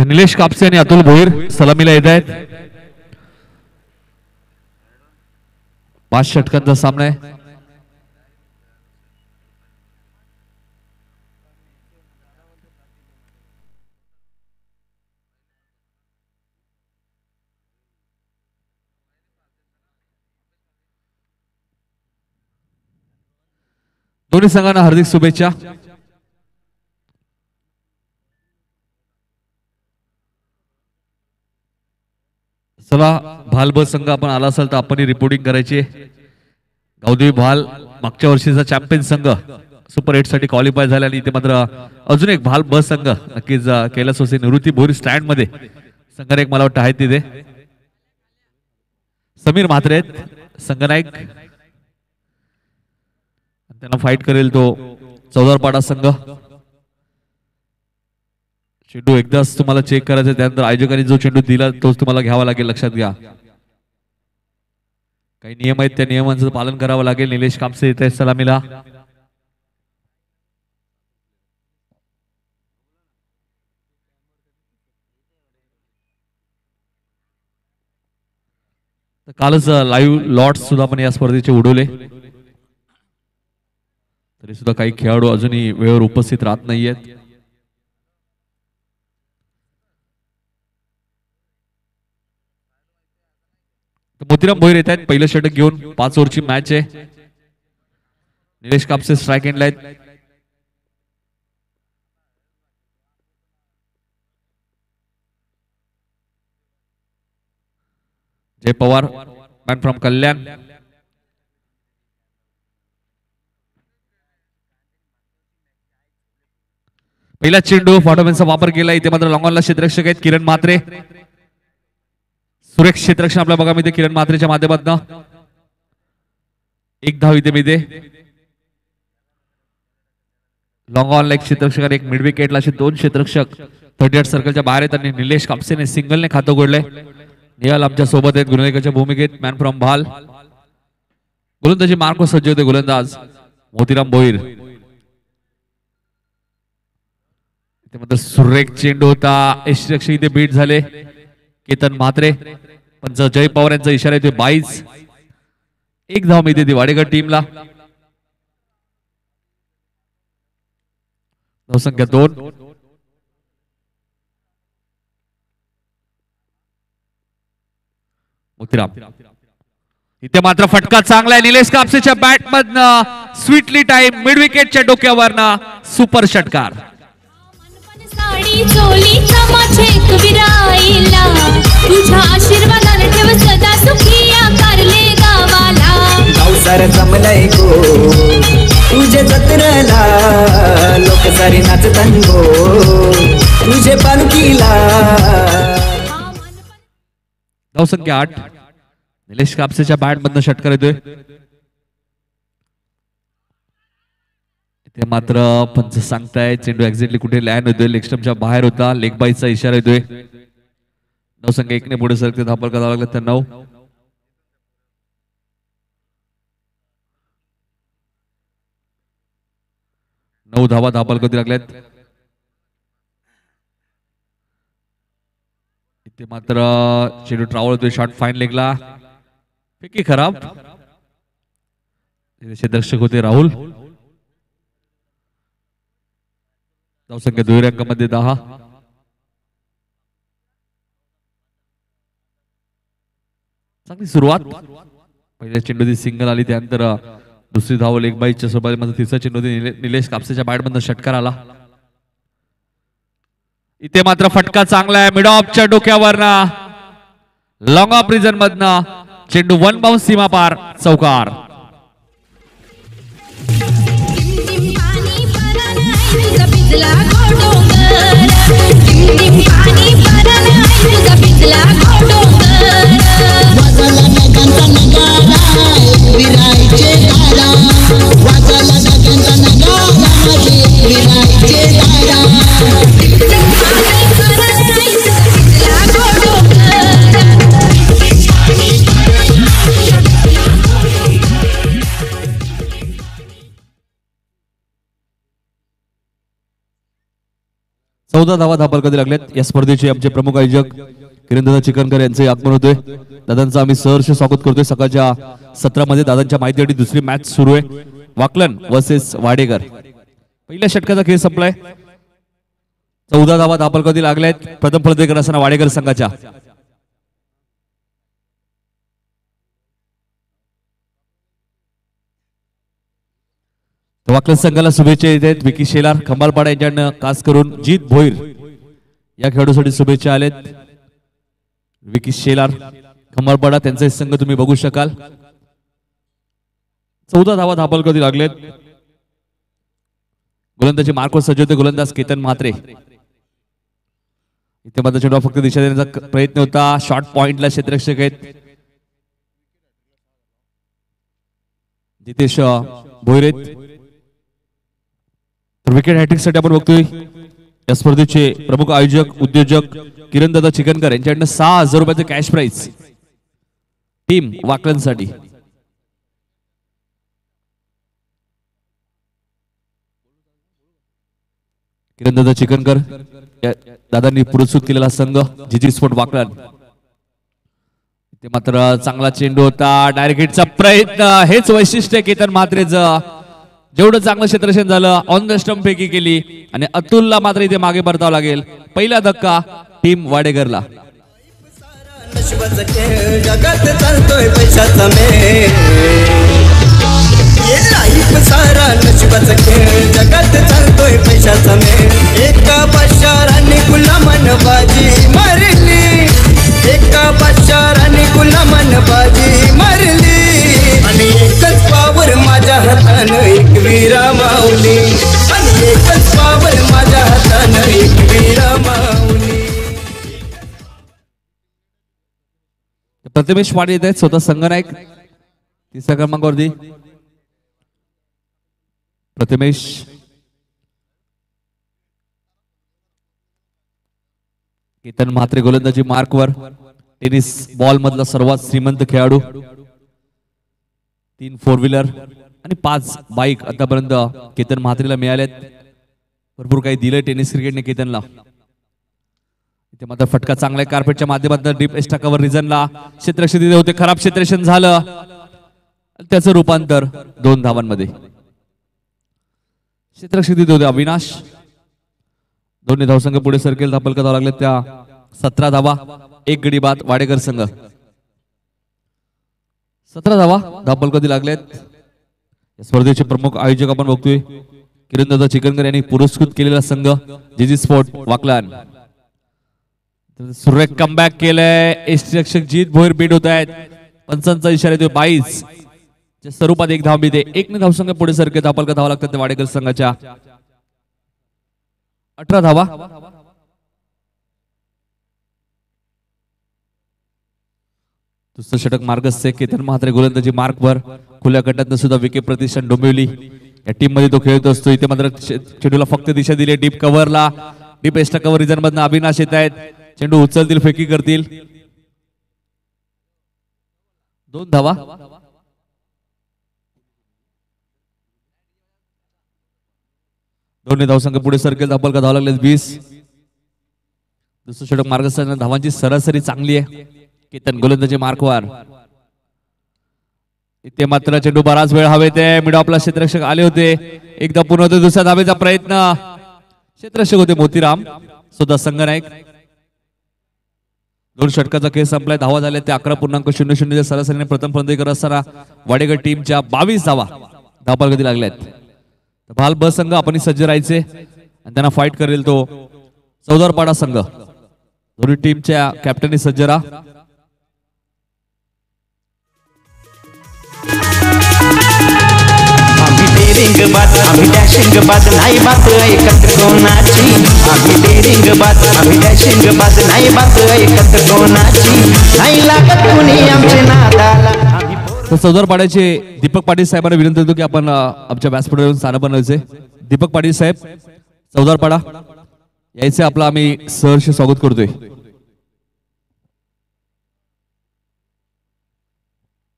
निलेश कापसे आणि अतुल भोईर सलामीला येत आहेत. 5 षटकांचा सामना आहे. दोन्ही संघांना हार्दिक शुभेच्छा. चला भाल ब संघ आपण आला असाल तर आपण रिपोर्टिंग करायची. गावदेवी भाल मागच्या वर्षीचा चॅम्पियन संघ सुपर 8 साठी क्वालिफाय झाला आणि इथे मात्र अजून एक भाल ब संघ नक्कीच कैलास होसे निवृत्ती भोईर स्टँड मध्ये संघ एक मला वाटतं आहेत तिथे. समीर म्हात्रे आहेत संघनायक, त्यांना फाईट करेल तो चौदारपाडा संघ. चेंडू एकदाच तुम्हाला चेक करायचा, त्यानंतर आयोजकांनी जो चेंडू दिला तोच तुम्हाला घ्यावा लागेल. लक्षात घ्या काही नियम आहेत, त्या नियमांचं पालन करावं लागेल. निलेश कापसे येत आहेत सलामीला. कालच लाईव्ह लॉट सुद्धा आपण या स्पर्धेचे उडवले, तरी सुद्धा काही खेळाडू अजूनही वेळेवर उपस्थित राहत नाहीयेत. मोतीराम भोईर येत आहेत पहिलं षटक घेऊन. 5 ओव्हरची मॅच आहे. निलेश कापसे स्ट्राइक एंडला आहेत. जय पवार मॅन फ्रॉम कल्याण. पहिला चेंडू फॉटोमॅनचा वापर केला. इथे मात्र लॉंगॉनला क्षेत्ररक्षक आहेत किरण म्हात्रे. सुरेख क्षेत्ररक्षण आपल्या बघा मिळते किरण म्हात्रेच्या माध्यमातून. 1 धाव इथे मिळते. लॉंग ऑनला 1 क्षेत्ररक्षक, 1 मिड विकेटला असे 2 क्षेत्ररक्षक 38 सर्कलच्या बाहेर आहेत आणि निलेश कापसेने सिंगलने खातं उघडलंय. निहाल आमच्या सोबत आहेत गुणलेखाच्या भूमिकेत मॅन फ्रॉम भाल. गोलंदाजी मार्को सज्ज होते गोलंदाज मोतीराम भोईर. सुरेख चेंडू होता. यष्टीरक्षक इथे बीट झाले केतन म्हात्रे. पंच जय पवार यांचा इशारा येतोय 22. 1 धाव मिळते दिवाडेगड टीमला. धावसंख्या 2. मोतीराम इथे मात्र फटका चांगला आहे निलेश कापसेच्या बॅट मधनं. स्वीटली टाइम मिड विकेटच्या डोक्यावरनं सुपर षटकार. तुझ्या आशीर्वादाने ठेव सदा सुखी आकारले गावाला. गावसार जमलंय गो तुझे जत्रला. लोक सारी नाचतान गो तुझे पालखीला. धावसंख्या 8. निलेश कापसेच्या बॅट मधनं षटकार येतोय. ते मात्र पंच सांगताय चेंडू एक्झॅक्टली कुठे लँड होतोय. लेग स्टंपच्या बाहेर होता. लेग बाईचा इशारा येतोय. धावसंख्या 1 ने पुढे सरकते. धापल करावा लागला तर 9. धावा धापल कधी लागल्यात. इथे मात्र चेंडू ट्रॅव्हल होतोय. शॉट फाईन लेगला. फेकी खराब. दर्शक होते राहुल. धावसंख्या 2 अंकामध्ये 10. चांगली सुरुवात. पहिल्या चेंडूची सिंगल आली, त्यानंतर दुसरी धाव लेग बाईच्या सोबत मध्ये तिसरा चेंडू निलेश कापसेच्या बॅट मधून षटकार आला. इथे मात्र फटका चांगला आहे मिड ऑफच्या डोक्यावरना. लॉंग ऑफ रिजन मधनं चेंडू 1 बाउन्स सीमा पार चौकार. 14 धावा धापलकधी लागल्यात. या स्पर्धेचे आमचे प्रमुख आयोजक किरणदादा चिकनकर यांचे आगमन होते. दादांचं आम्ही सहर्ष स्वागत करतोय. सकाळच्या सत्रामध्ये दादांच्या माहितीसाठी दुसरी मॅच सुरू आहे. वाकलन वर्सेस वाडेकर. पहिल्या षटकाचा खेळ संपलाय. 14 धावा धापलकधी लागल्यात. प्रथम फलंदाजी असताना वाडेकर संघाच्या. वाकलन संघाला शुभेच्छा येत आहेत. विकी शेलार खंबालपाडा यांच्याकडनं खास करून जीत भोईर या खेळाडूसाठी शुभेच्छा आलेत. विकी शेलार खंबालपाडा त्यांचा संघ तुम्ही बघू शकाल. 14 धावा धापलकधी लागलेत. गोलंदाजी मार्कवर सज्ज होते गोलंदाज केतन म्हात्रे. इथे मात्र चेंडू फक्त दिशा देण्याचा प्रयत्न होता. शॉर्ट पॉइंटला क्षेत्ररक्षक आहेत जितेश भोईरेत. तर विकेट हॅट्रिक साठी आपण बघतोय या स्पर्धेचे प्रमुख आयोजक उद्योजक किरणदादा चिकनकर यांच्याकडनं 6,000 रुपयाचं कॅश प्राइज टीम वाकलन साठी. किरणदादा चिकनकर दादांनी पुरस्कृत केलेला संघ जीजी स्पोर्ट वाकलन. ते मात्र चांगला चेंडू होता. डायरेक्ट हिटचा प्रयत्न. हेच वैशिष्ट्य केतन म्हात्रेचं. जेवढं चांगलं क्षेत्ररक्षण झालं ऑन द स्टंप पैकी केली आणि अतुलला मात्र इथे मागे परतावं लागेल. पहिला धक्का टीम वाडेकरला. जगात चालतोय पैशाचा मेळ. सारा नशिबाचा खेळ जगात चालतोय पैशाचा मेळ. एका पाशाराने गुलामान बाजी मारली. एका पाशाराने गुलामान बाजी मारली. आणि एकच पावर माझ्या हातानं एक वीरा माऊली. आणि एकच पावर माझ्या हातानं एक वीरा माऊली. प्रथमेश वाडे येत आहेत स्वतः संघनायक. तिसऱ्या क्रमांकावरती प्रथमेश. केतन म्हात्रे गोलंदाजी मार्कवर. टेनिस बॉल मधला सर्वात श्रीमंत खेळाडू. 3 4 व्हीलर आणि 5 बाईक आतापर्यंत केतन म्हात्रेला मिळाल्यात. भरपूर काही दिलंय टेनिस क्रिकेटने केतनला. इथे मात्र फटका चांगला आहे कार्पेटच्या माध्यमातून डीप एस्टा कव्हर रिजनला क्षेत्ररक्षण दिले होते. खराब क्षेत्ररक्षण झालं. त्याचं रूपांतर 2 धावांमध्ये. क्षेत्ररक्षण दिले होते अविनाश. दोन्ही धावसंघ पुढे सरकेल. धापलका धावा लागले त्या 17 धावा. 1 गडी बाद वाडेकर संघ. 17 धावा धापलकधी लागलेत. या स्पर्धेचे प्रमुख आयोजक आपण बघतोय किरणदादा चिकनकर यांनी पुरस्कृत केलेला संघ जीजी स्पोर्ट वाकलन. सुरेख कमबॅक केलंय. एसटी रक्षक जीत भोईर बीट होत आहेत. पंचांचा इशारा येतोय 22 स्वरूपात 1 धाव मिळते. 1 धावसंघ पुढे सरके. धापलका धावा लागतात वाडेकर संघाच्या. 18 धावा. दुसरं षटक मार्गस्थ केतन म्हात्रे गोलंदाजी मार्कवर. खुल्या गटात सुद्धा विकेट प्रतिष्ठान डोंबिवली या टीम मध्ये तो खेळत असतो. इथे मात्र चेंडूला फक्त दिशा दिली डीप कव्हरला. डीप एस्टा कव्हर रिजन मधून अविनाश येत आहेत. चेंडू उचलतील फेकी करतील. 2 धावा. दोन्ही धावसंघ पुढे सरकेल. धापलका धावा लागले 20. दुसरं षटक मार्गस्थ. धावांची सरासरी चांगली आहे केतन गोलंदाजी मार्कवर. इथे मात्र चेंडू बराच वेळ हवेत आहे. मिड ऑफला क्षेत्ररक्षक आले होते. एकदा पुन्हा होते. दुसऱ्या धावेचा प्रयत्न. क्षेत्ररक्षक होते मोतीराम सुद्धा संघनायक. 2 षटकाचा खेळ संपलाय. धावा झाल्या ते 11.00 सरासरीने प्रथम फलंदाजी करत असताना वाडेकर टीमच्या 22 धावा धापलकधी लागल्यात. भाल ब संघ आपण सज्ज राहायचे आणि त्यांना फाईट करेल तो चौदारपाडा संघ. दोन्ही टीमच्या कॅप्टननी सज्ज राहा. डेरिंग बात आम्ही डॅशिंग बात नाही बात ऐकत कोणाची. आम्ही डेरिंग बात आम्ही डॅशिंग बात नाही बात ऐकत कोणाची. नाही लागत कुणी आमचे नादाला. चौदारपाड्याचे दीपक पाटील साहेबांना विनंती करतो की आपण आमच्या व्यासपीठावरून स्थान बनवायचे. दीपक पाटील साहेब चौदारपाडा यायचे. आपलं आम्ही सहर्ष स्वागत करतोय.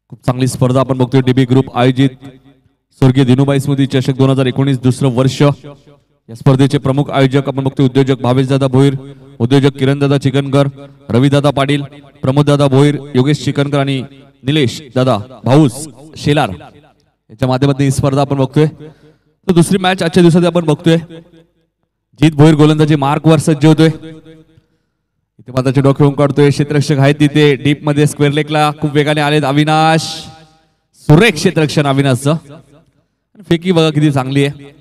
खूप चांगली स्पर्धा आपण बघतोय. डीबी ग्रुप आयोजित स्वर्गीय दिनुबाई स्मृती चषक 2019 दुसरं वर्ष. या स्पर्धेचे प्रमुख आयोजक आपण बघतोय उद्योजक भावेशदादा भोईर, उद्योजक किरणदादा चिकनकर, रविदादा पाटील, प्रमोददादा भोईर, योगेश चिकनकर आणि निलेश दादा भाऊस शेलार याच्या माध्यमातून ही स्पर्धा आपण बघतोय. तर दुसरी मॅच आजच्या दिवसात आपण बघतोय. जीत भोईर गोलंदाजी मार्क वर सज्ज होतोय. इथे माताचे डोके होऊन काढतोय. क्षेत्ररक्षक आहेत तिथे डीप मध्ये स्क्वेअर लेगला खूप वेगाने आलेत अविनाश. सुरेख क्षेत्ररक्षण अविनाशचं. फेकी बघा किती चांगली आहे.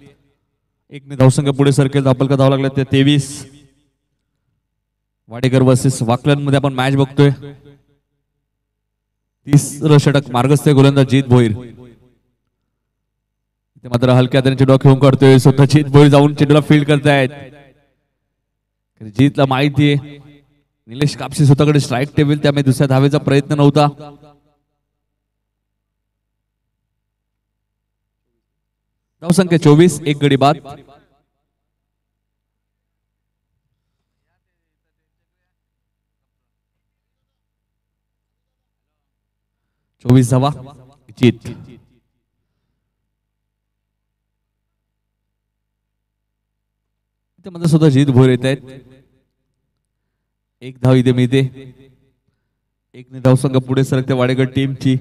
एकने धावसंख्या पुढे सरकेल. धापल का धाव लागला ते 23. वाडेकर वर्सेस वाकलन मध्ये आपण मॅच बघतोय. 30 षटक मार्गस्थ गोलंदाज जीत भोईर. इथे मात्र हलक्या त्यांचे डोके होऊन काढतोय. स्वतः जीत भोईर जाऊन चेंडूला फील्ड करतायत. जीतला माहिती आहे निलेश कापसे स्वतःकडे स्ट्राईक टेबल, त्यामुळे दुसऱ्या धावेचा प्रयत्न नव्हता. धावसंख्या 24, एक गडी बाद. चोवीस धावा जीत. मध्ये सुद्धा जीत भोर येत आहेत. एक धाव इथे मिळते. एकने धावसंख्या पुढे सरकते वाडेगड टीमची.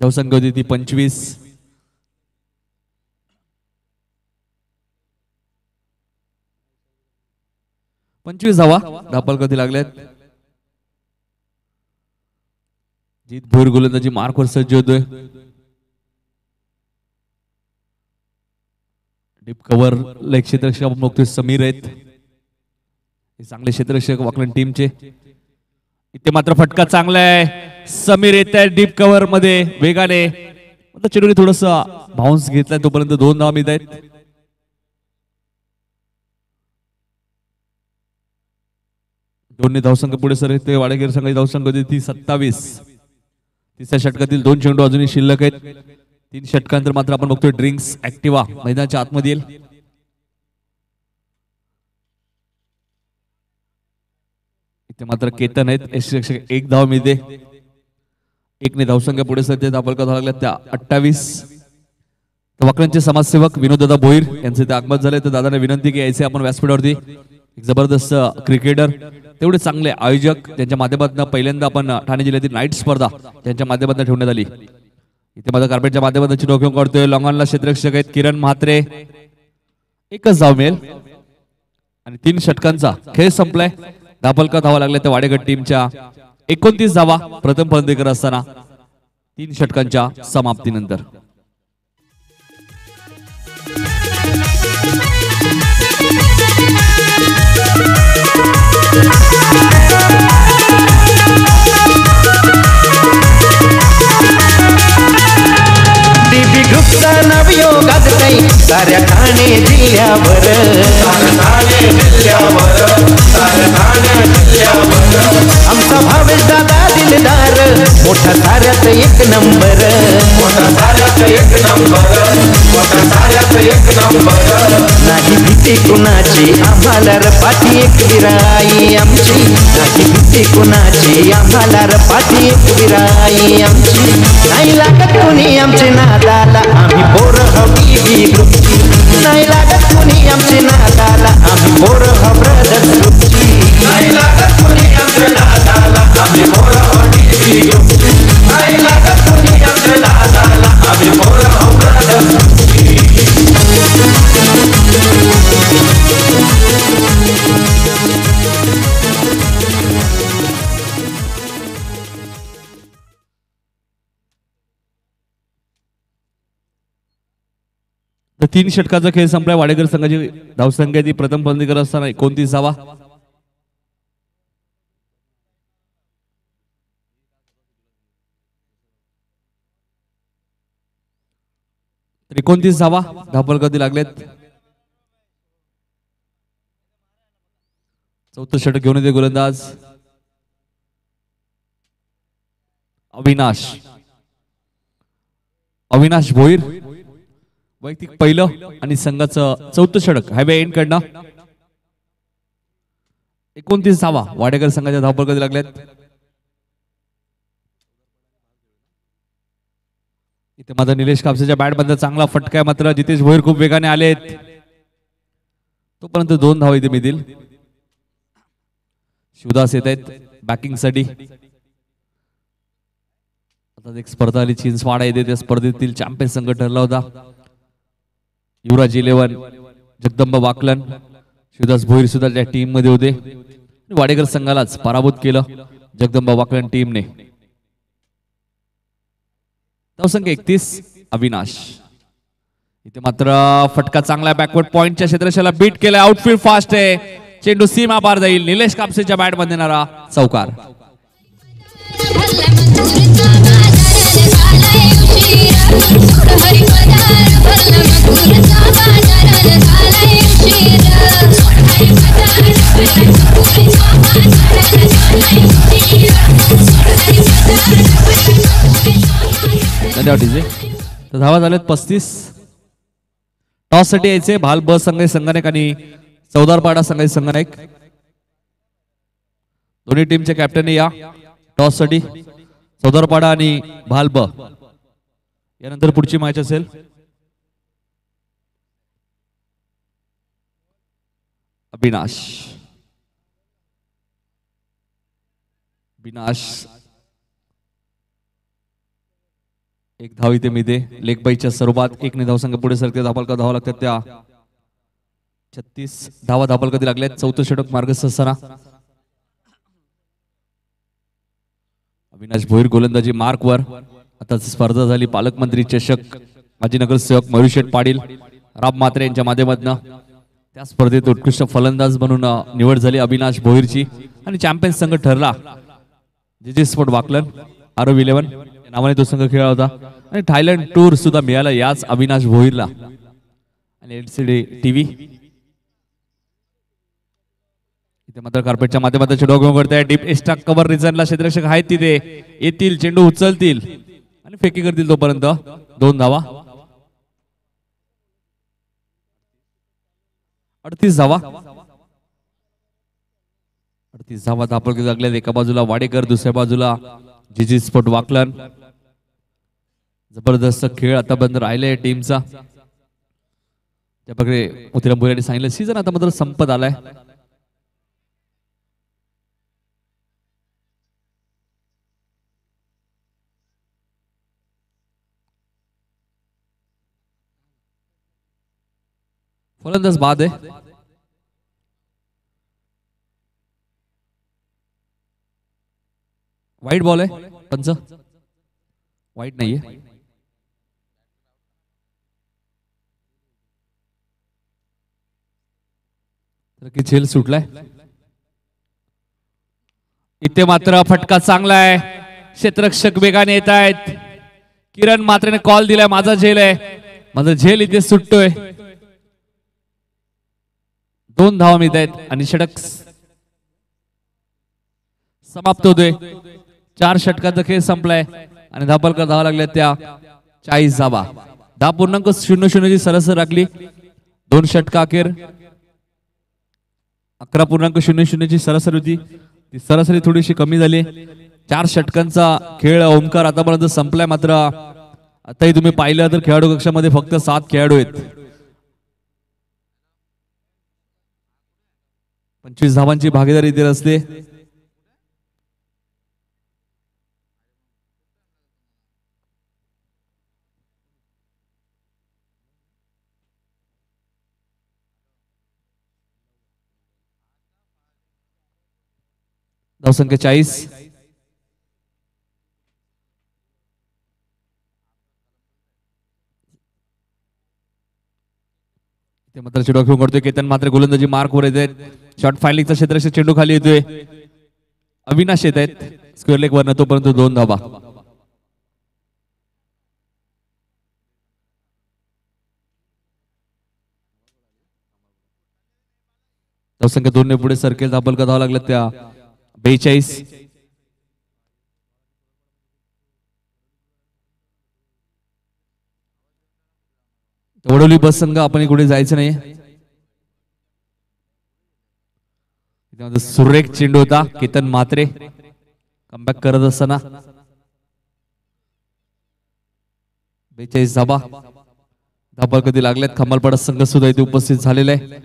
धावसंख्या होती ती 25. धावा धापल कधी लागल्यात. जीत भोईर गोलंदाजी मार्कवर सज्ज होतोय. डीप कव्हर लेग क्षेत्ररक्षक आपण बघतोय समीर आहेत. हे चांगले क्षेत्ररक्षक वाकलन टीमचे. इथे मात्र फटका चांगला आहे. समीर येत आहे डीप कव्हर मध्ये वेगाने. चेंडूने थोडस बाउन्स घेतलाय तोपर्यंत 2 धावा मिळत आहेत. दोन्ही धावसंख्या पुढे सर येते. वाडेकर संघाची धावसंख्या होती ती 27. तिसऱ्या षटकातील 2 चेंडू अजूनही शिल्लक आहेत. 3 षटकांतर मात्र आपण बघतोय ड्रिंक्स ऍक्टिव्हा मैदानाच्या आतमध्ये येईल. इथे मात्र केतन आहेत. एक धाव मिळते. एकने धावसंख्या पुढे सरते. धापल का धाव लागल्या त्या 28. वाकड्यांचे समाजसेवक विनोददादा भोईर यांचे ते आगमन झाले. तर दादाने विनंती की यायचे आपण व्यासपीठावरती. एक जबरदस्त क्रिकेटर, तेवढे चांगले आयोजक त्यांच्या माध्यमातून पहिल्यांदा आपण ठाणे जिल्ह्यातील नाईट स्पर्धा त्यांच्या माध्यमातून ठेवण्यात आली. इथे माझा कार्पेटच्या माध्यमातून डोके काढतोय. लॉंगॉनला क्षेत्ररक्षक आहेत किरण म्हात्रे. एकच धाव मिळेल आणि 3 षटकांचा खेळ संपलाय. धापल का धावा लागल्या त्या वाडेगड टीमच्या. 29 धावा प्रथम फलंदाजी करत असताना 3 षटकांच्या समाप्तीनंतर. डीबी ग्रुपचा नवयोगात काही साऱ्या ठाणे जिल्ह्यावर. आमचा भावेश दादा दिलदार मोठा साऱ्यात एक नंबर. नाही भीती कुणाची आम्हाला र पाठी एक विराई आमची. नाही भीती कुणाची आम्हाला र पाठी एक विराई आमची. नाही लागत कुणी आमचे नादाला आम्ही पोर हवी ग्रुपची. नाही लागत कुणी आमचे नादाला आम्ही पोर ह ब्रदर्स ग्रुपची. नाही लागत कुणी आमचे नादाला आम्ही पोर हवी ग्रुपची. नाही लागत कुणी आमचे नादाला आम्ही पोर ह ब्रदर्स ग्रुपची. तर 3 षटकाचा खेळ संपलाय. वाडेकर संघाची धावसंख्या ती प्रथम फलंदाजी करत असताना 29 धावा. तर 29 धावा धापल कधी लागलेत. 4थं षटक घेऊन येते गोलंदाज अविनाश भोईर. वैयक्तिक पहिलं आणि संघाचं 4थं षटक हायवे एंड कडनं. 29 धावा वाडेकर संघाच्या धावपळ कधी लागल्यात. इथे मात्र निलेश कापसेच्या बॅट मध्ये चांगला फटका आहे. मात्र जितेश भोईर खूप वेगाने आलेत. तोपर्यंत 2 धावा इथे मिळतील. शिवदास येत आहेत बॅकिंग साठी. आता एक स्पर्धा आली चिंचवाडा येते, त्या स्पर्धेतील चॅम्पियन संघ ठरला होता युवराज 11 जगदंबा वाकलन. शिवदास भोईर सुद्धा त्या टीम मध्ये होते. वाडेकर संघालाच पराभूत केलं जगदंबा वाकलन टीमने. धावसंख्या 31 अविनाश. इथे मात्र फटका चांगला बॅकवर्ड पॉइंटच्या क्षेत्रशाला बीट केलाय. आउटफील्ड फास्ट आहे, चेंडू सीमा पार जाईल. निलेश कापसेच्या बॅट मध्ये येणारा चौकार. धावा झालेत 35. टॉस साठी यायचे भाल ब संघनायक आणि चौदारपाडा संघनायक. दोन्ही टीमचे कॅप्टन या टॉस साठी. चौदारपाडा आणि भाल ब. यानंतर पुढची मॅच असेल अविनाश. एक धाव इथे मिळते लेग बाईच्या स्वरूपात. 1 धावसंख्या पुढे सरकते. धापलका धावा लागतात त्या 36 धावा धापलका लागल्यात. चौथं षटक मार्गस्थ असताना अविनाश भोईर गोलंदाजी मार्क वर. आता स्पर्धा झाली पालकमंत्री चषक. माजी नगरसेवक मयुरशेठ पाटील राम मात्रे यांच्या माध्यमातून त्या स्पर्धेत उत्कृष्ट फलंदाज म्हणून निवड झाली अविनाश भोईरची. आणि चॅम्पियन संघ ठरला जे स्पोर्ट वाकलन आरव 11 या नावाने तो संघ खेळला होता. आणि थायलंड टूर सुद्धा मिळाला याच अविनाश भोईरला. आणि LCD TV इथे मात्र कार्पेटच्या माध्यमातून चेंडू घेऊन करताय. डीप एक्स्ट्रा कव्हर रिजनला क्षेत्ररक्षक आहेत तिथे. येतील चेंडू उचलतील आणि फेकी करतील. तोपर्यंत 2 धावा. 38 धावा. 38 धावा धापल लागल्यात. एका बाजूला वाडेकर, दुसऱ्या बाजूला जीजी स्पोर्ट वाकलन. जबरदस्त खेळ आतापर्यंत राहिलाय टीमचा. त्याप्रकारे मोतीराम भोईर यांनी सांगितलं सीझन आता मात्र संपत आलाय. फलंदाज बाद आहे. वाईट बॉल आहे. पंच वाईट नाहीये. झेल सुटलाय. इथे मात्र फटका चांगला आहे. क्षेत्ररक्षक वेगाने येत आहेत. किरण मात्रेने कॉल दिलाय माझा झेल आहे. माझा झेल इथे सुटतोय. 2 धावा मिळत आहेत आणि षटक समाप्त होतोय. 4 षटकाचा खेळ संपलाय आणि धापलकर धावा लागल्या त्या 40 धावा. 10.00 ची सरासरी राखली. 2 षटका अखेर 11.00 ची सरासरी होती. ती सरासरी थोडीशी कमी झाली. 4 षटकांचा खेळ ओमकार आतापर्यंत संपलाय. मात्र आताही तुम्ही पाहिलं तर खेळाडू कक्षामध्ये फक्त 7 खेळाडू आहेत. 25 धावांची भागीदारी इथे असते. धावसंख्या 40. ते मात्र चेंडू घेऊन करतोय. केतन मात्र गोलंदाजी मार्क वर येत. शॉर्ट फायलिंगचा क्षेत्ररक्षक चेंडू खाली येतोय. अविनाश येत आहेत स्क्वेअर लेग वरनं. तोपर्यंत 2 धावा. धावसंख्या 2 ने पुढे सरकेल. धापलका धावा लागला त्या 42. वडोली बस संघ आपण कुठे जायचं नाही. सुरेख चेंडू होता. केतन म्हात्रे कमबॅक करत असताना 42 धाबा. धापल कधी लागल्यात. खमालपाडा संघ सुद्धा इथे उपस्थित झालेला आहे.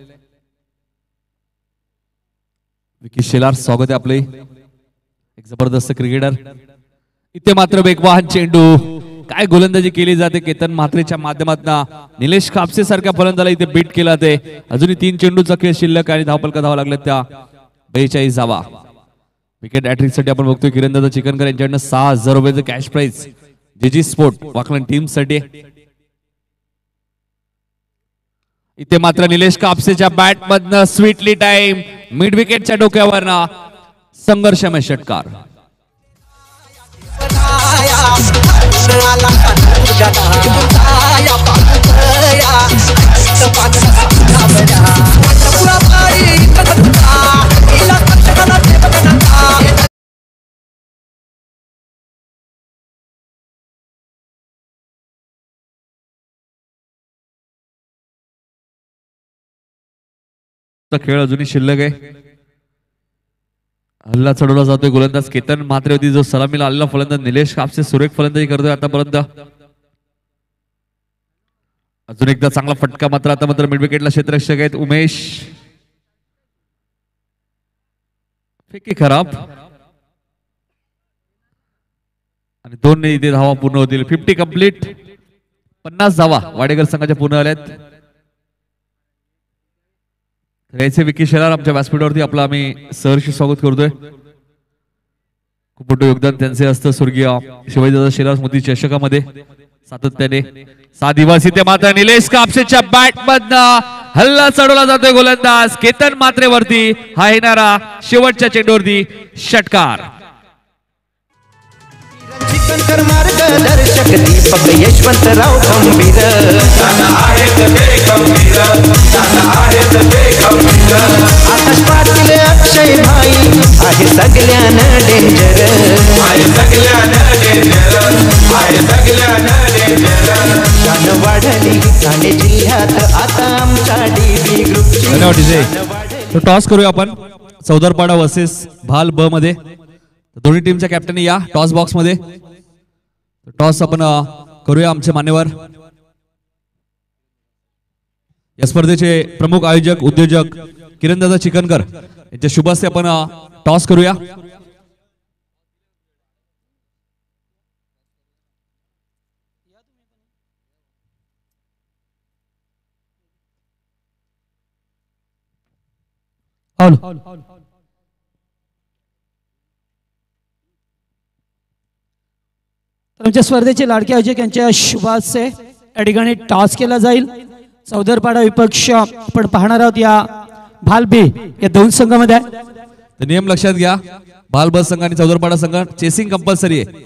विकी शेलार स्वागत आहे आपले, एक जबरदस्त क्रिकेटर. इथे मात्र वेगवान चेंडू, काय गोलंदाजी केली जाते केतन म्हात्रेच्या माध्यमातून. निलेश कापसे सारख्या फलंदाजाला इथे बीट केला ते. अजूनही 3 चेंडूचा खेळ शिल्लक आणि धावपलका धावा लागल्या त्या 42 धावा. विकेट हॅट्रिक साठी आपण बघतोय किरणदादा चिकनकर यांच्याकडनं 6000 रुपयाचं कॅश प्राइज जीजी स्पोर्ट वाकलन टीम साठी. इथे मात्र निलेश कापसेच्या बॅट मधनं स्वीटली टाइम, मिड विकेटच्या डोक्यावरनं संघर्षमय षटकार. खेळ अजूनही शिल्लक आहे. हल्ला चढवला जातोय. गोलंदाज केतन म्हात्रे होती, जो सलामीला आलेला फलंदाज निलेश कापसे सुरेख फलंदाजी करतोय आतापर्यंत. अजून एकदा चांगला फटका मात्र आता मात्र मिड विकेटला क्षेत्ररक्षक आहेत उमेश. फेकी खराब आणि 2 इथे धावा पूर्ण होतील. 50 कंप्लीट. 50 धावा वाडेकर संघाच्या पूर्ण आल्यात. याचे विकी शेलार आमच्या व्यासपीठावरती आपलं आम्ही सहर्ष स्वागत करतोय. खूप मोठं योगदान त्यांचे असतं स्वर्गीय शिवाजीदादा शेलार स्मृती चषकामध्ये सातत्याने. 7 दिवस इथे मात्र निलेश कापसेच्या बॅट मधनं हल्ला चढवला जातोय गोलंदाज केतन म्हात्रेवरती. हा येणारा शेवटच्या चेंडूवरती षटकार. चिकनकर मार्गदर्शक दीपक यशवंतराव गंभीर आकाश पाटील अक्षय भाई आहे सगळ्यानं डेंजर. शान वाढली ठाणे जिल्ह्यात आता आमच्या डीबी ग्रुपची. टॉस करूया आपण चौदारपाडा वर्सेस भाल ब मध्ये. दोन्ही टीमच्या कॅप्टन या टॉस बॉक्स मध्ये. टॉस आपण करूया. आमचे मान्यवर या स्पर्धेचे प्रमुख आयोजक उद्योजक किरणदादा चिकनकर यांच्या शुभ हस्ते आपण टॉस करूया. आमच्या स्पर्धेचे लाडके आयोजक यांच्या शुभाचे या ठिकाणी टॉस केला जाईल. चौदरपाडा विपक्ष आपण पाहणार आहोत या भाल बी या 2 संघामध्ये आहे. तर नियम लक्षात घ्या. भाल ब संघ आणि चौदरपाडा संघ चेसिंग कंपल्सरी आहे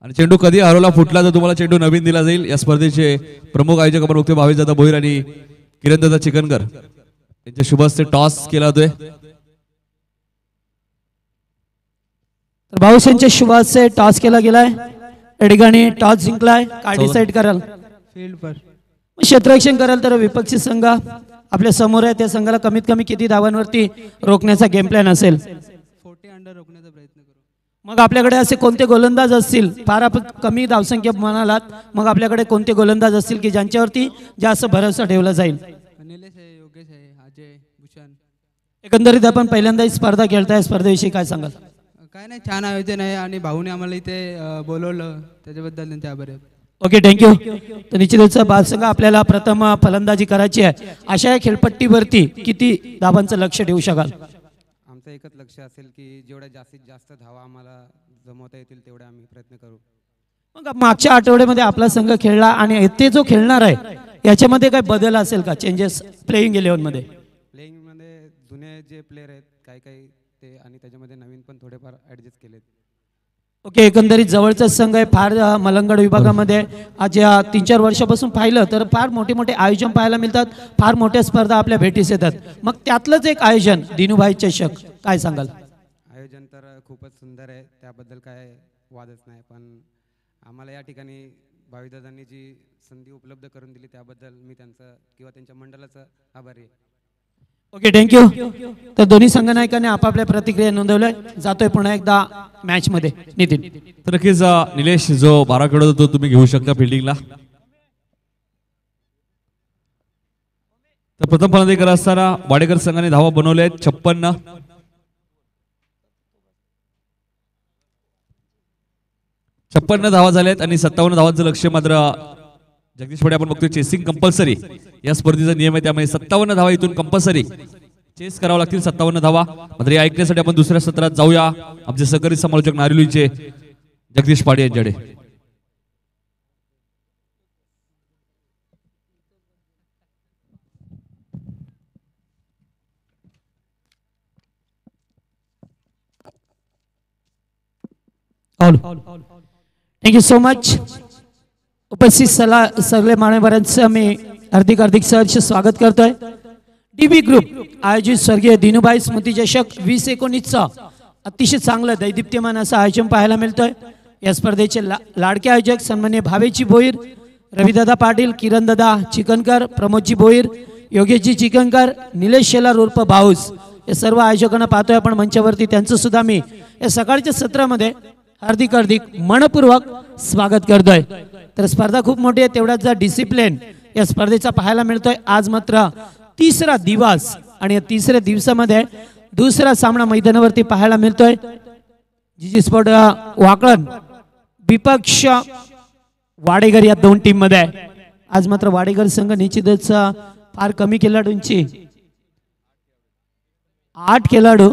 आणि चेंडू कधी हरवला फुटला तर तुम्हाला चेंडू नवीन दिला जाईल. या स्पर्धेचे प्रमुख आयोजक आपण बघतोय भावेशदादा भोईर आणि किरणदादा चिकनकर यांच्या शुभ हस्ते टॉस केला जातोय. तर भाऊस यांच्या शुभाचे टॉस केला गेलाय. या ठिकाणी टॉस जिंकलाय. काय डिसाइड कराल? फील्ड पर क्षेत्ररक्षण कराल तर विपक्षी संघ आपल्या समोर आहे त्या संघाला कमीत कमी किती धावांवरती रोखण्याचा गेम प्लॅन असेल? 40 अंडर रोखण्याचा प्रयत्न करू. मग आपल्याकडे असे कोणते गोलंदाज असतील, फार आपण कमी धावसंख्या म्हणालात, मग आपल्याकडे कोणते गोलंदाज असतील की ज्यांच्यावरती जास्त भरोसा ठेवला जाईल? निलेश आहे, योगेश आहे, अजय, भूषण. एकंदरीत आपण पहिल्यांदा ही स्पर्धा खेळताय, स्पर्धेविषयी काय सांगाल? काय नाही, छान आयोजन आहे आणि भाऊने आम्हाला इथे बोलवलं त्याच्याबद्दल त्यांचे आभार आहे. Okay, thank you. तर निश्चितच बालसंघ आपल्याला प्रथम फलंदाजी करायची आहे. अशा या खेळपट्टीवरती किती धावांचं लक्ष ठेवू शकाल? आमचं एकच लक्ष असेल की जेवढ्या जास्तीत जास्त धावा आम्हाला जमवता येतील तेवढे आम्ही प्रयत्न करू. मग मागच्या आठवड्यामध्ये आपला संघ खेळला आणि येथे जो खेळणार आहे याच्यामध्ये काय बदल असेल का, चेंजेस प्लेइंग 11 मध्ये? प्लेइंगमध्ये जुने जे प्लेयर आहेत काही काही ते आणि त्याच्यामध्ये नवीन पण थोडेफार ॲडजस्ट केलेत. ओके, एकंदरीत जवळचा संघ आहे, फार मलंगड विभागामध्ये आज या 3-4 वर्षापासून पाहिलं तर फार मोठे मोठे आयोजन पाहायला मिळतात, फार मोठ्या स्पर्धा आपल्या भेटीस येतात. मग त्यातलंच एक आयोजन दिनूभाई चषक, काय सांगाल? आयोजन तर खूपच सुंदर आहे, त्याबद्दल काय वादच नाही. पण आम्हाला या ठिकाणी भावीदादांनी जी संधी उपलब्ध करून दिली त्याबद्दल मी त्यांचं किंवा त्यांच्या मंडळाचं आभारी आहे. Okay, thank you. तर दोन्ही संघनायकांनी आपापल्या प्रतिक्रिया नोंदवल्या. जातोय पुन्हा एकदा मॅच मध्ये. नितीन, तर नक्कीच निलेश जो 12 खेळत होतो तुम्ही घेऊ शकता फिल्डिंगला. तर प्रथम फलंदाजी करत असताना वाडेकर संघाने धावा बनवल्या आहेत 56. 56 धावा झाल्यात आणि 57 धावांचं लक्ष्य मात्र जगदीश पुढे आपण बघतोय चेसिंग कंपल्सरी या स्पर्धेचा नियम आहे त्यामुळे 57 धावा इथून कंपल्सरी चेस करावं लागतील 57 धावा मात्र हे ऐकण्यासाठी आपण दुसऱ्या सत्रात जाऊया आमचे सहकारी समालोचक नारिवलीचे जगदीश पाडे यांच्याकडे. Thank you so much. उपस्थित सगळे मान्यवरांचं मी हार्दिक सहर्ष स्वागत करतोय. डीबी ग्रुप आयोजित स्वर्गीय दिनूभाई स्मृती चषक 2019चं अतिशय चांगलं दैदिप्यमान असं आयोजन पाहायला मिळतोय. या स्पर्धेचे लाडके आयोजक सन्मान्य भावेची भोईर, रविदादा पाटील, किरणदादा चिकनकर, प्रमोदजी भोईर, योगेशजी चिकनकर, निलेश शेलार उर्फ भाऊस या सर्व आयोजकांना पाहतोय आपण मंचावरती. त्यांचं सुद्धा मी या सकाळच्या सत्रामध्ये हार्दिक मनपूर्वक स्वागत करतोय. तर स्पर्धा खूप मोठी आहे तेवढाच डिसिप्लिन या स्पर्धेचा पाहायला मिळतोय. आज मात्र तिसरा दिवस आणि या तिसऱ्या दिवसामध्ये दुसरा सामना मैदानावरती पाहायला मिळतोय. जीजी स्पोर्ट वाकळण विपक्ष वाडेकर या दोन टीम मध्ये. आज मात्र वाडेकर संघ निश्चितच फार कमी खेळाडूंची 8 खेळाडू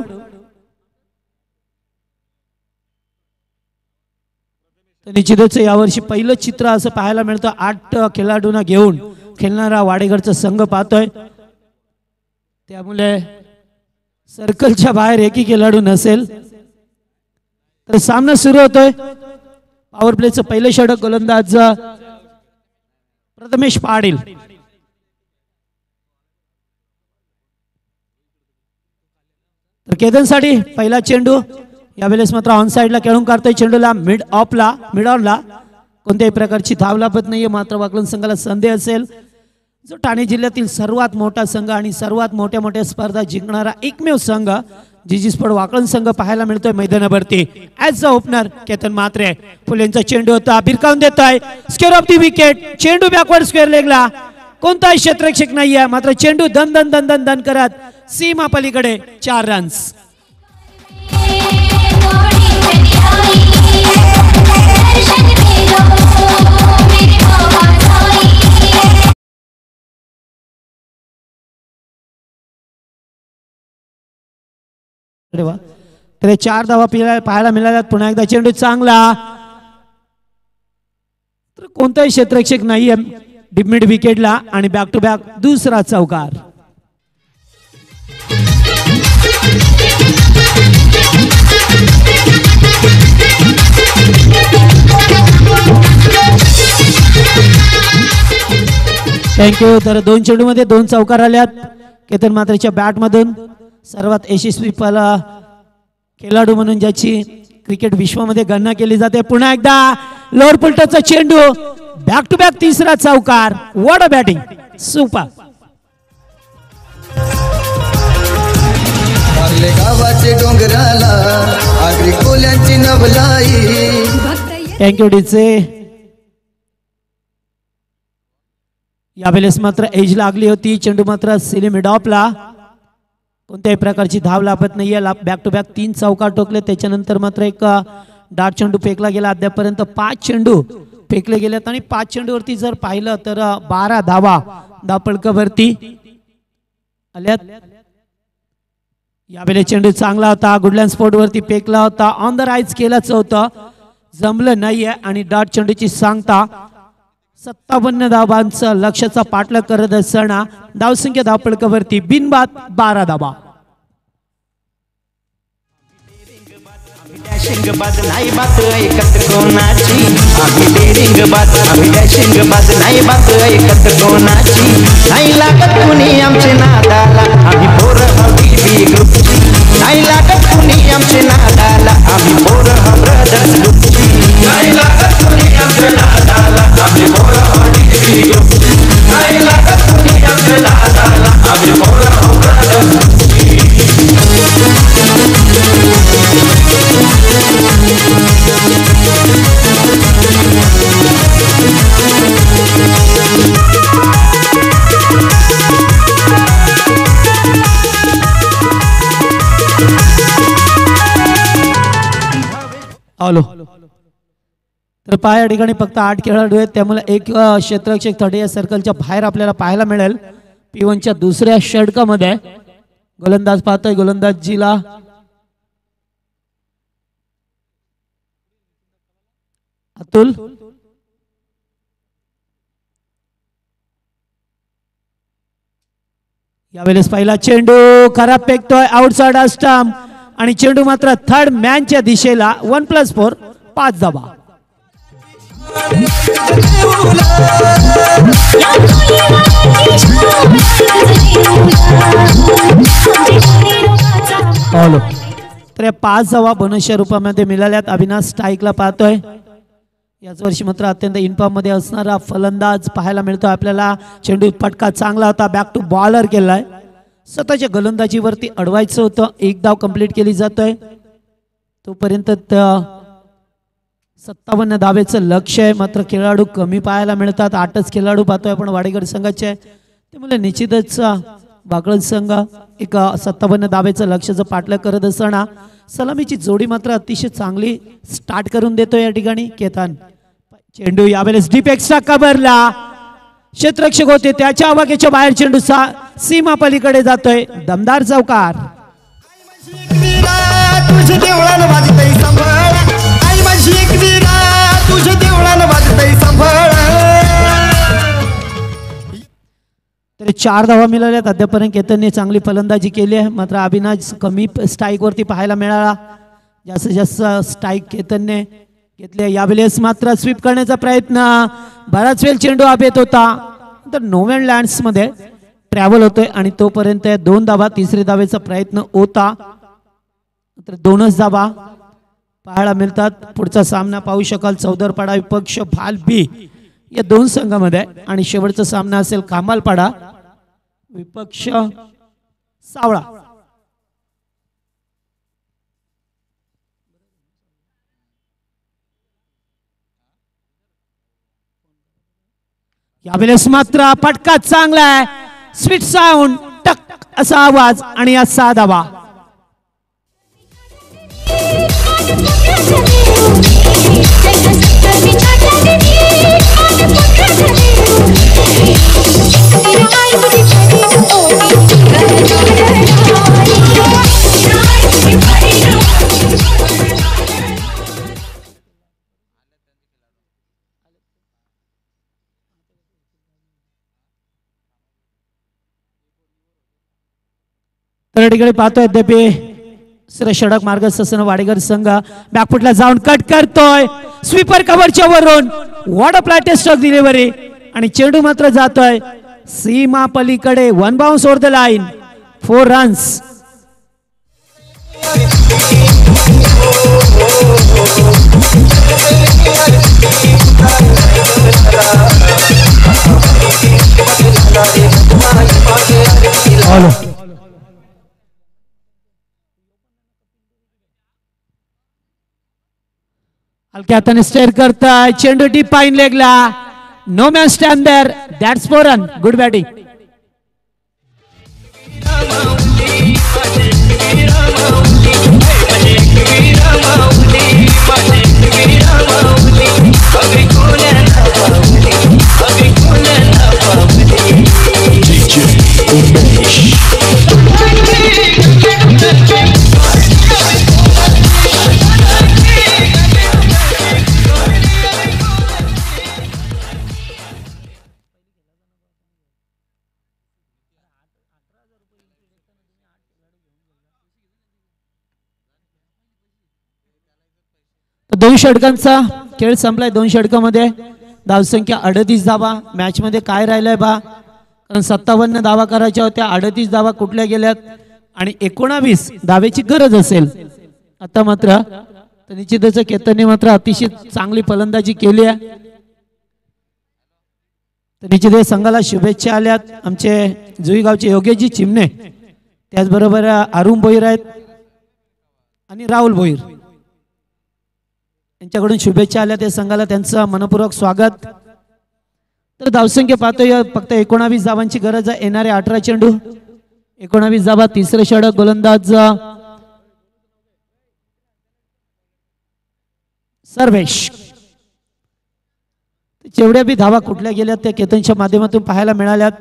निश्चितच यावर्षी पहिलं चित्र असं पाहायला मिळतं. 8 खेळाडूंना घेऊन खेळणारा वाडेकरचा संघ पाहतोय त्यामुळे सर्कलच्या बाहेर एकही खेळाडू नसेल. तर सामना सुरू होतोय. पॉवर प्लेचं पहिलं षटक गोलंदाज प्रथमेश पाटील. तर केतनसाठी पहिला चेंडू यावेळेस मात्र ऑन साइडला खेळून काढतोय चेंडूला मिड ऑनला कोणत्याही प्रकारची धाव लाभत नाहीये. मात्र वाकलन संघाला संधी असेल जो ठाणे जिल्ह्यातील सर्वात मोठा संघ आणि सर्वात मोठ्या स्पर्धा जिंकणारा एकमेव संघ जीजी स्पोर्ट वाकलन संघ पाहायला मिळतोय मैदानावरती. ऍज अ ओपनर केतन मात्रे फुलेंचा चेंडू होता भिरकावून देतोय स्क्वेअर ऑफ दी विकेट. चेंडू बॅकवर्ड स्क्वेअर लेगला कोणताही क्षेत्ररक्षक नाहीये मात्र चेंडू दन करत सीमा पलीकडे 4 रन्स. तर 4 धावा पाहायला मिळाल्यात. पुन्हा एकदा चेंडू चांगला तर कोणताही क्षेत्ररक्षक नाहीये मिड विकेटला आणि बॅक टू बॅक दुसरा चौकार. थँक्यू. तर 2 चेंडू मध्ये 2 चौकार आल्यात. केतन मात्रेच्या बॅट मधून सर्वात यशस्वी खेळाडू म्हणून ज्याची क्रिकेट विश्वामध्ये गणना केली जाते. पुन्हा एकदा लोअर पुलटचा चेंडू बॅक टू बॅक तिसरा चौकार. What a batting super. गावाचे डोंगराला आगरी कोल्यांची नवलाई. थँक्यू डीचे. यावेळेस मात्र एज लागली होती. चेंडू मात्र सिली मिड ऑफला कोणत्याही प्रकारची धाव लाभत नाहीये. बॅक टू बॅक 3 चौकार टोकले. त्याच्यानंतर मात्र एक डार्ट चेंडू फेकला गेला. अद्यापर्यंत 5 चेंडू फेकले गेलेत आणि 5 चेंडूवरती जर पाहिलं तर 12 धावा धावपळकावरती आल्यात. यावेळेस चेंडू चांगला होता. गुडलँड स्पोर्ट वरती फेकला होता. ऑन द राईज केलाच होतं जमलं नाहीये आणि डार्ट चेंडूची सांगता 57 धावांचं लक्ष्याचा पाठलाग करत असताना धावसंख्या धावपळकावरती बिनबाद 12 धावा. डॅशिंग बाज नाही बात ऐकत कोणाची. आम्ही डेरिंग बाज आम्ही डॅशिंग बाज नाही बात ऐकत कोणाची. नाही लागत कुणी आमचे नादाला आम्ही पोरं बीबी ग्रुपची. नाही लागत कुणी आमचे नादाला आम्ही पोरं ब्रदर्स ग्रुपची. नाही लागत कुणी आमचे नादाला आम्ही पोरं बीबी ग्रुपची. नाही लागत कुणी आमचे नादाला आम्ही पोरं ब्रदर्स ग्रुपची. हॅलो तर या ठिकाणी फक्त 8 खेळाडू आहेत, त्यामुळे एक क्षेत्ररक्षक 30 सर्कलच्या बाहेर आपल्याला पाहायला मिळेल. P1च्या दुसऱ्या षटकामध्ये गोलंदाज पाहतोय, गोलंदाजीला अतुल. यावेळेस पहिला चेंडू खराब फेकतोय, आउटसाइड स्टंप आणि चेंडू मात्र थर्ड मॅनच्या दिशेला. 1+4 5 धावा. तर या 5 धावा बोनसच्या रूपामध्ये मिळाल्यात. अविनाश स्ट्राईकला पाहतोय. याच वर्षी मात्र अत्यंत इनफॉर्म मध्ये असणारा फलंदाज पाहायला मिळतोय आपल्याला. चेंडू फटका चांगला होता, बॅक टू बॉलर केलाय. स्वतःच्या गोलंदाजीवरती अडवायचं होतं. 1 धाव कंप्लीट केली जातोय. तोपर्यंत 57 धावेचं लक्ष आहे, मात्र खेळाडू कमी पाहायला मिळतात. 8च खेळाडू पाहतोय आपण वाडेगड संघाचे. त्यामुळे निश्चितच बाकळ संघ एक 57 धावेचं लक्ष्याचं पाठलाग करत असताना सलामीची जोडी मात्र अतिशय चांगली स्टार्ट करून देतो या ठिकाणी केतन. चेंडू यावेळेस डीप एक्स्ट्रा कव्हरला. क्षेत्ररक्षक होते त्याच्या आवाक्याच्या बाहेर चेंडू सीमा पलीकडे जातोय. दमदार चौकार. तुझे देवळान वाजतय संभळ, आई माझी एक वीरा तुझे देवळान वाजतय संभळ. तरी 4 धावा मिळाल्यात. अद्यापर्यंत केतनने चांगली फलंदाजी केली आहे, मात्र अविनाश कमी स्ट्राईक वरती पाहायला मिळाला. जास्तीत जास्त स्ट्राईक केतनने घेतले. यावेळेस मात्र स्वीप करण्याचा प्रयत्न. बराच वेळ चेंडू आत होता, तर नोव्हेन लँड्स मध्ये ट्रॅव्हल होतोय आणि तोपर्यंत 2 धावा. 3री धावेचा प्रयत्न होता, तर 2च धावा पाहायला मिळतात. पुढचा सामना पाहू शकाल चौदरपाडा विपक्ष भाल बी या 2 संघामध्ये, आणि शेवटचा सामना असेल कामालपाडा विपक्ष सावळा. यावेळेस मात्र फटका चांगला आहे. स्वीट साऊंड टक असा आवाज आणि या 6 धावा. तर ठिकाणी पाहतोय अद्यापि षडक मार्गदर्शन वाडेकर संघ बॅकफुटला जाऊन कट करतोय. स्वीपर कव्हरच्या वरून वॉटर प्लॅटेस्ट डिलिव्हरी आणि चेंडू मात्र जातोय सीमा पलीकडे. 1 bounce over the line. 4 runs. हलक्या हाताने स्टेअर करताय. चेंडू डीप पाईन लेगला. No man stand there. That's 4 run. Good batting. दोन षटकांचा खेळ संपलाय. 2 षटकामध्ये धावसंख्या 38 धावा. मॅच मध्ये काय राहिलंय बा, कारण 57 धावा करायच्या होत्या, 38 धावा कुठल्या गेल्यात आणि 19 धावेची गरज असेल. आता मात्र निश्चितच केतनने मात्र अतिशय चांगली फलंदाजी केली आहे. तर निश्चित संघाला शुभेच्छा आल्यात. आमचे जुई गावचे योगेशजी चिमणे, त्याचबरोबर अरुण भोईर आहेत आणि राहुल भोईर, यांच्याकडून शुभेच्छा आल्या त्या संघाला. त्यांचं मनपूर्वक स्वागत. तर धावसंख्या पाहतोय फक्त 19 धावांची गरज आहे. येणारे 18 चेंडू 19 धावा. 3रं षटक गोलंदाज सर्वेश. जेवढ्या बी धावा कुठल्या गेल्यात त्या केतनच्या माध्यमातून पाहायला मिळाल्यात.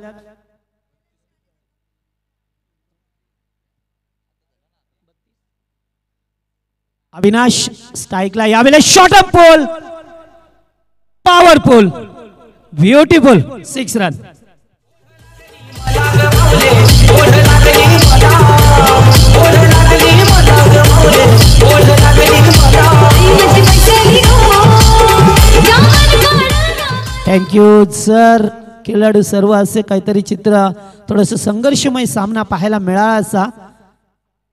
अविनाश स्ट्राईकला यावेळेला short up pole, powerful, beautiful 6 run. Thank you sir. खेळाडू सर्व असे काहीतरी चित्र थोडस संघर्षमय सामना पाहायला मिळाला असा.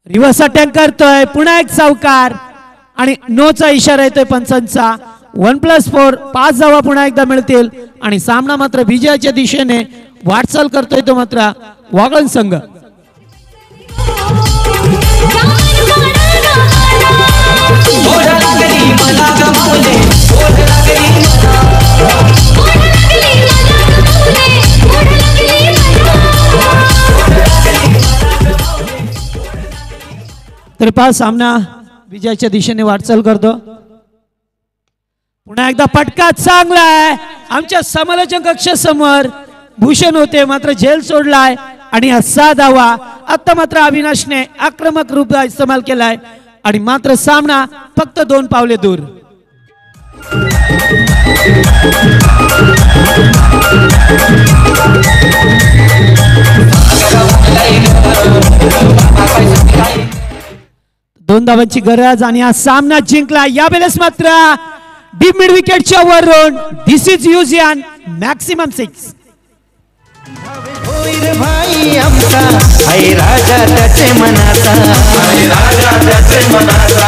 रिव्हर्स अटॅक करतोय, पुन्हा एक चौकार आणि नोचा इशारा येतोय पंचांचा. 1+4 5 धावा पुन्हा एकदा मिळतील आणि सामना मात्र विजयाच्या दिशेने वाटचाल करतोय तो मात्र वागळण संघ. तर पहा सामना विजयाच्या दिशेने वाटचाल करतो. पुन्हा एकदा फटका चांगला आहे आमच्या समालोचक कक्षासमोर. भूषण होते मात्र झेल सोडलाय आणि हा 6 धावा. आता मात्र अविनाशने आक्रमक रूपा इस्तेमाल केलाय आणि मात्र सामना फक्त 2 पावले दूर. दोन धावांची गरज आणि हा सामना जिंकला. यावेळेस मात्र डीप मिड विकेटच्या वरून दिस इज युजियन मॅक्सिमम 6. होईल भाई आमचा आई राजा त्याचे मनाचा, आई राजा त्याचे मनाचा,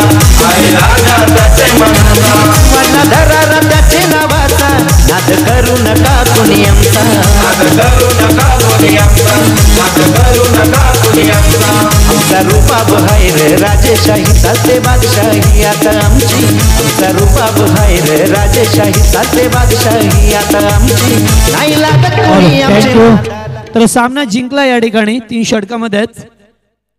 आई राजा त्याचे मनाचा. मला धरारा त्याचे नावाचा, नाद करू नका कुणी आमचा, नाद करू नका कुणी आमचा, नाद करू नका कुणी आमचा. आमचा रुबाब हाय रे राजेशाही चालते बादशाही आता आमची. आमचा रुबाब हाय रे राजेशाही चालते बादशाही आता आमची. नाही लागत कुणी आमचे. तर सामना जिंकला या ठिकाणी 3 षटकामध्येच.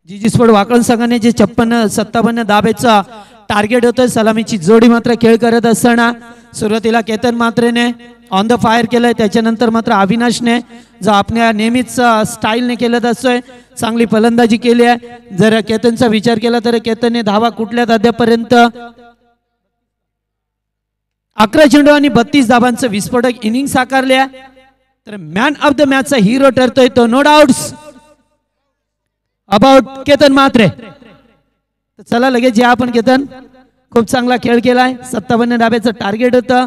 जीजी स्पोर्ट वाकळण संघाने जे 56-57 धाब्याचा टार्गेट होतं. सलामीची जोडी मात्र खेळ करत असताना सुरुवातीला केतन मात्रेने ऑन द फायर केलंय. त्याच्यानंतर मात्र अविनाशने जो आपल्या नेहमीच स्टाईलने केलं असतोय चांगली फलंदाजी केली आहे. जर केतनचा विचार केला तर केतनने धावा कुठल्याच अद्यापर्यंत 11 चेंडू आणि 32 धावांचं विस्फोटक इनिंग साकारले. तर मॅन ऑफ द मॅचचा हिरो ठरतोय तो नो डाउट्स अबाउट केतन मात्रे. चला लगेच या आपण. केतन खूप चांगला खेळ केलाय. 57 धाब्याचं टार्गेट होतं.